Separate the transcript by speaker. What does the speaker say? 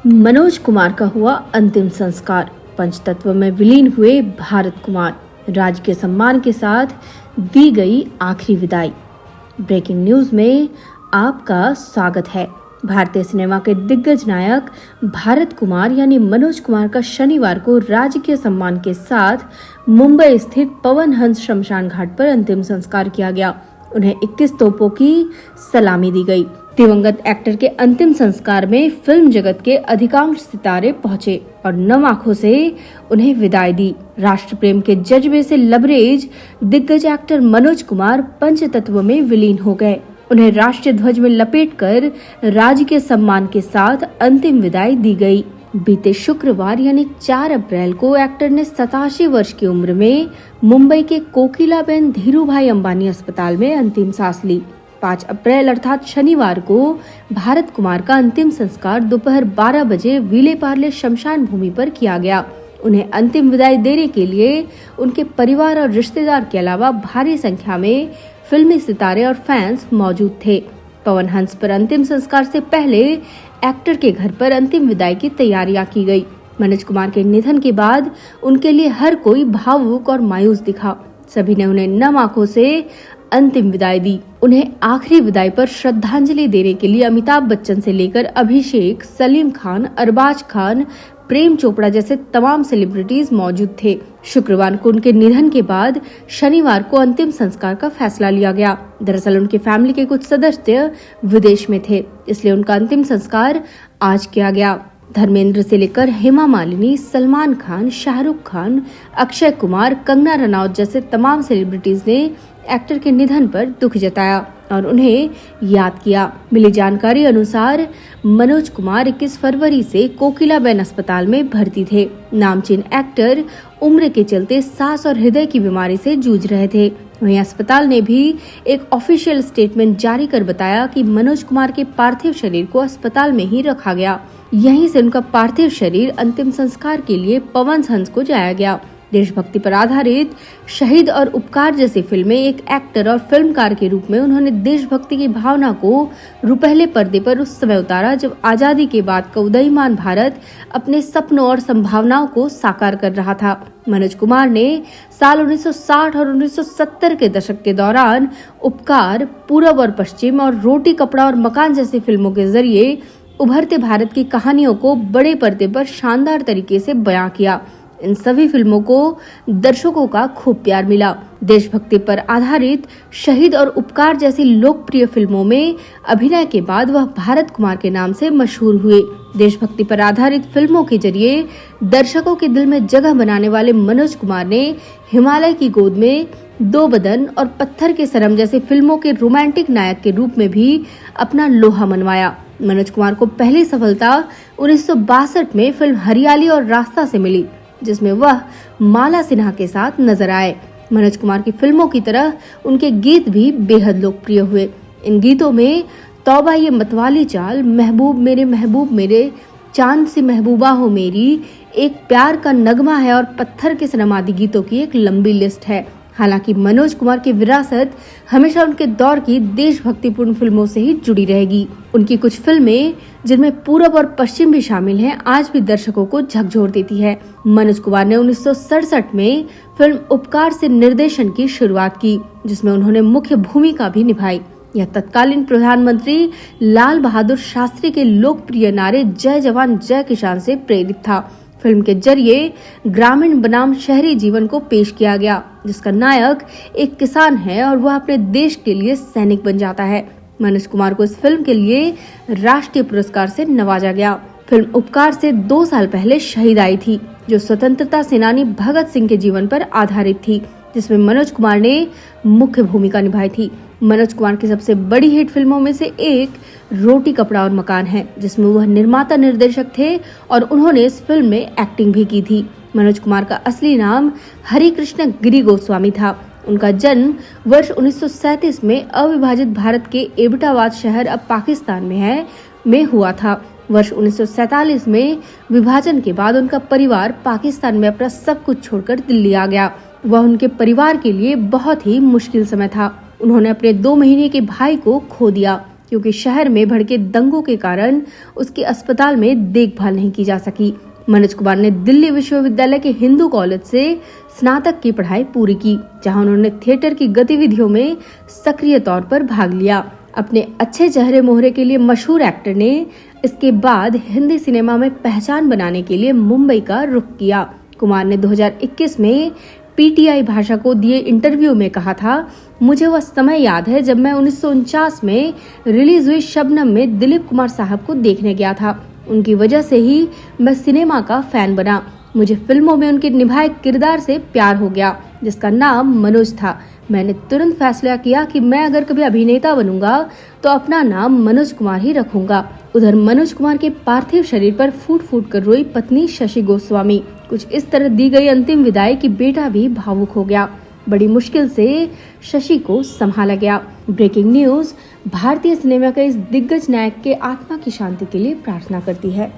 Speaker 1: मनोज कुमार का हुआ अंतिम संस्कार। पंचतत्व में विलीन हुए भारत कुमार। राजकीय सम्मान के साथ दी गई आखिरी विदाई। ब्रेकिंग न्यूज में आपका स्वागत है। भारतीय सिनेमा के दिग्गज नायक भारत कुमार यानी मनोज कुमार का शनिवार को राजकीय सम्मान के साथ मुंबई स्थित पवन हंस शमशान घाट पर अंतिम संस्कार किया गया। उन्हें 21 तोपों की सलामी दी गई। दिवंगत एक्टर के अंतिम संस्कार में फिल्म जगत के अधिकांश सितारे पहुंचे और नम आंखों से उन्हें विदाई दी। राष्ट्र प्रेम के जज्बे से लबरेज दिग्गज एक्टर मनोज कुमार पंचतत्व में विलीन हो गए। उन्हें राष्ट्रीय ध्वज में लपेटकर राजकीय सम्मान के साथ अंतिम विदाई दी गई। बीते शुक्रवार यानी 4 अप्रैल को एक्टर ने 87 वर्ष की उम्र में मुंबई के कोकिलाबेन धीरूभाई अंबानी अस्पताल में अंतिम सांस ली। 5 अप्रैल अर्थात शनिवार को भारत कुमार का अंतिम संस्कार दोपहर 12 बजे विले पार्ले शमशान भूमि पर किया गया। उन्हें अंतिम विदाई देने के लिए उनके परिवार और रिश्तेदार के अलावा भारी संख्या में फिल्मी सितारे और फैंस मौजूद थे। पवन हंस पर अंतिम संस्कार से पहले एक्टर के घर पर अंतिम विदाई की तैयारियां की गई। मनोज कुमार के निधन के बाद उनके लिए हर कोई भावुक और मायूस दिखा। सभी ने उन्हें नम आंखों से अंतिम विदाई दी। उन्हें आखिरी विदाई पर श्रद्धांजलि देने के लिए अमिताभ बच्चन से लेकर अभिषेक, सलीम खान, अरबाज खान, प्रेम चोपड़ा जैसे तमाम सेलिब्रिटीज मौजूद थे। शुक्रवार को उनके निधन के बाद शनिवार को अंतिम संस्कार का फैसला लिया गया। दरअसल उनकी फैमिली के कुछ सदस्य विदेश में थे, इसलिए उनका अंतिम संस्कार आज किया गया। धर्मेंद्र से लेकर हेमा मालिनी, सलमान खान, शाहरुख खान, अक्षय कुमार, कंगना रनौत जैसे तमाम सेलिब्रिटीज ने एक्टर के निधन पर दुख जताया और उन्हें याद किया। मिली जानकारी अनुसार मनोज कुमार 21 फरवरी से कोकिलाबेन अस्पताल में भर्ती थे। नामचीन एक्टर उम्र के चलते सांस और हृदय की बीमारी से जूझ रहे थे। वहीं अस्पताल ने भी एक ऑफिशियल स्टेटमेंट जारी कर बताया कि मनोज कुमार के पार्थिव शरीर को अस्पताल में ही रखा गया। यहीं से उनका पार्थिव शरीर अंतिम संस्कार के लिए पवन हंस को जाया गया। देशभक्ति पर आधारित शहीद और उपकार जैसी फिल्में एक एक्टर और फिल्मकार के रूप में उन्होंने देशभक्ति की भावना को रुपहले पर्दे पर उस समय उतारा जब आजादी के बाद का उदयमान भारत अपने सपनों और संभावनाओं को साकार कर रहा था। मनोज कुमार ने साल 1960 और 1970 के दशक के दौरान उपकार, पूरब और पश्चिम और रोटी कपड़ा और मकान जैसी फिल्मों के जरिए उभरते भारत की कहानियों को बड़े पर्दे पर शानदार तरीके से बयां किया। इन सभी फिल्मों को दर्शकों का खूब प्यार मिला। देशभक्ति पर आधारित शहीद और उपकार जैसी लोकप्रिय फिल्मों में अभिनय के बाद वह भारत कुमार के नाम से मशहूर हुए। देशभक्ति पर आधारित फिल्मों के जरिए दर्शकों के दिल में जगह बनाने वाले मनोज कुमार ने हिमालय की गोद में, दो बदन और पत्थर के सनम जैसी फिल्मों के रोमांटिक नायक के रूप में भी अपना लोहा मनवाया। मनोज कुमार को पहली सफलता 1962 में फिल्म हरियाली और रास्ता से मिली, जिसमें वह माला सिन्हा के साथ नजर आए। मनोज कुमार की फिल्मों की तरह उनके गीत भी बेहद लोकप्रिय हुए। इन गीतों में तौबा ये मतवाली चाल, महबूब मेरे, चांद सी महबूबा हो मेरी, एक प्यार का नगमा है और पत्थर के सनम आदि गीतों की एक लंबी लिस्ट है। हालांकि मनोज कुमार की विरासत हमेशा उनके दौर की देशभक्तिपूर्ण फिल्मों से ही जुड़ी रहेगी। उनकी कुछ फिल्में, जिनमें पूरब और पश्चिम भी शामिल हैं, आज भी दर्शकों को झकझोर देती है। मनोज कुमार ने 1967 में फिल्म उपकार से निर्देशन की शुरुआत की, जिसमें उन्होंने मुख्य भूमिका भी निभाई। यह तत्कालीन प्रधानमंत्री लाल बहादुर शास्त्री के लोकप्रिय नारे जय जवान जय किसान से प्रेरित था। फिल्म के जरिए ग्रामीण बनाम शहरी जीवन को पेश किया गया, जिसका नायक एक किसान है और वह अपने देश के लिए सैनिक बन जाता है। मनोज कुमार को इस फिल्म के लिए राष्ट्रीय पुरस्कार से नवाजा गया। फिल्म उपकार से 2 साल पहले शहीद आई थी, जो स्वतंत्रता सेनानी भगत सिंह के जीवन पर आधारित थी, जिसमें मनोज कुमार ने मुख्य भूमिका निभाई थी। मनोज कुमार की सबसे बड़ी हिट फिल्मों में से एक रोटी कपड़ा और मकान है, जिसमें वह निर्माता निर्देशक थे और उन्होंने इस फिल्म में एक्टिंग भी की थी। मनोज कुमार का असली नाम हरि कृष्ण गिरी गोस्वामी था। उनका जन्म वर्ष 1937 में अविभाजित भारत के एबटाबाद शहर अब पाकिस्तान में हुआ था। वर्ष 1947 में विभाजन के बाद उनका परिवार पाकिस्तान में अपना सब कुछ छोड़कर दिल्ली आ गया। वह उनके परिवार के लिए बहुत ही मुश्किल समय था। उन्होंने अपने 2 महीने के भाई को खो दिया। क्योंकि शहर में भड़के दंगों के कारण उसके अस्पताल में देखभाल नहीं की जा सकी। मनोज कुमार ने दिल्ली विश्वविद्यालय के हिंदू कॉलेज से स्नातक की पढ़ाई पूरी की, जहां उन्होंने थिएटर की गतिविधियों में सक्रिय तौर पर भाग लिया। अपने अच्छे चेहरे मोहरे के लिए मशहूर एक्टर ने इसके बाद हिंदी सिनेमा में पहचान बनाने के लिए मुंबई का रुख किया। कुमार ने 2021 में पीटीआई भाषा को दिए इंटरव्यू में कहा था, मुझे वह समय याद है जब मैं 1949 में रिलीज हुई शबनम में दिलीप कुमार साहब को देखने गया था। उनकी वजह से ही मैं सिनेमा का फैन बना। मुझे फिल्मों में उनके निभाए किरदार से प्यार हो गया, जिसका नाम मनोज था। मैंने तुरंत फैसला किया कि मैं अगर कभी अभिनेता बनूंगा तो अपना नाम मनोज कुमार ही रखूंगा। उधर मनोज कुमार के पार्थिव शरीर पर फूट फूट कर रोई पत्नी शशि गोस्वामी। कुछ इस तरह दी गई अंतिम विदाई कि बेटा भी भावुक हो गया। बड़ी मुश्किल से शशि को संभाला गया। ब्रेकिंग न्यूज, भारतीय सिनेमा के इस दिग्गज नायक के आत्मा की शांति के लिए प्रार्थना करती है।